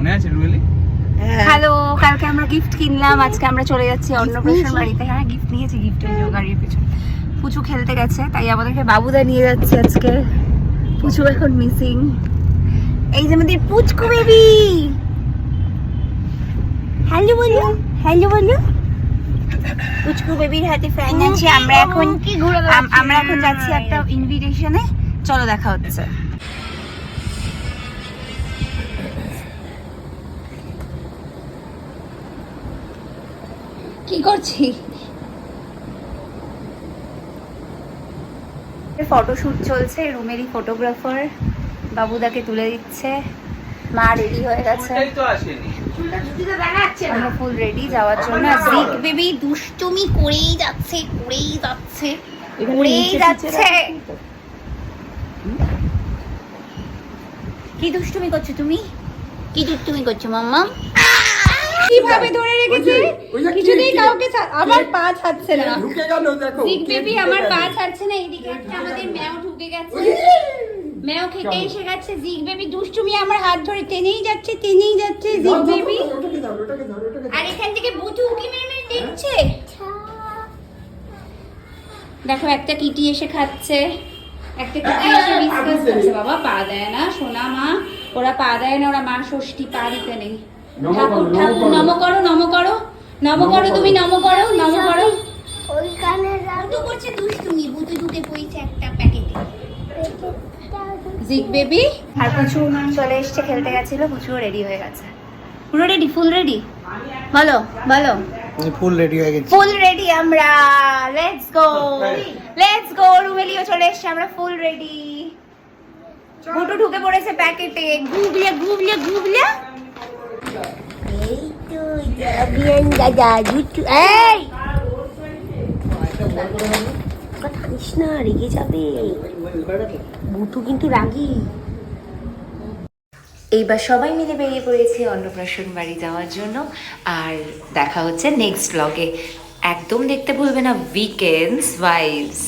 মনে আছে রুয়েলি? হ্যালো, কালকে আমরা গিফট কিনলাম, আজকে আমরা চলে যাচ্ছি অন্নপ্রাশন বাড়িতে। হ্যাঁ, গিফট নিয়েছি, গিফটের গাড়ির পেছনে। পুচু খেলতে গেছে, তাই আমাদেরকে বাবুদা নিয়ে যাচ্ছে আজকে। পুচু এখন মিসিং। এই যে আমাদের পুচকু বেবি। হ্যালো বলো, হ্যালো বলো। পুচকু বেবির হাতে ফ্যান আছে। আমরা এখন যাচ্ছি একটা ইনভিটেশনে। চলো দেখা হচ্ছে। কি করছি? ফটোশুট চলছে, রুমেরই ফটোগ্রাফার বাবুদাকে তুলে দিচ্ছে। মা রেডি হয়ে গেছে, আমরা ফুল রেডি যাওয়ার জন্য। জিক বেবি দুষ্টুমি করেই যাচ্ছে, করেই যাচ্ছে, করেই যাচ্ছে। কি দুষ্টুমি করছো তুমি? কি দুষ্টুমি করছো মাম্মা? কিভাবে ধরে রেখেছে, কিছুতেই কাউকে আমার পা ছাড়ছে না। জিক বেবি আমার পা ছাড়ছে না। এইদিকে একটা আমাদের ম্যাও ঢুকে গেছে, ম্যাও খেতে এসে গেছে। জিক বেবি দুষ্টুমি আমার হাত ধরে টেনেই যাচ্ছে, টেনেই যাচ্ছে জিক বেবি। আর এখান থেকে বুটু উকি মেরে মেরে দেখছে। দেখো একটা কিটি এসে খাচ্ছে, একটা কিটি এসে বিস্কুট খাচ্ছে। বাবা পা দেয় না সোনা মা, ওরা পা দেয় না, ওরা মা ষষ্ঠী, পা দিতে নেই। ঠাকুর ঠাকুর নম করো, নম করো, নম করো, তুমি নম করো, নম করো। বুটু করছে দুষ্টুমি, বুটু ঢুকে পড়েছে একটা প্যাকেটে। জিক বেবি আর পুচু চলে এসছে, খেলতে গেছিল। পুচু রেডি হয়ে গেছে, পুরো রেডি, ফুল রেডি। বলো বলো, ফুল রেডি হয়ে গেছে, ফুল রেডি আমরা। Let's go, let's go. রুমেলিও চলে এসছে, আমরা ফুল রেডি। বুটু ঢুকে পড়েছে প্যাকেটে, গুবলে গুবলে গুবলে। এই তো যাবিয়ান দাদা জুটু। এই কথা বলিস না, রেগে যাবে। বুটু কিন্তু রাগী। এইবার সবাই মিলে বেরিয়ে পড়েছি অন্নপ্রাশন বাড়ি যাওয়ার জন্য। আর দেখা হচ্ছে নেক্সট ব্লগে। একদম দেখতে ভুলবে না উইকেন্ডস ভাইবস।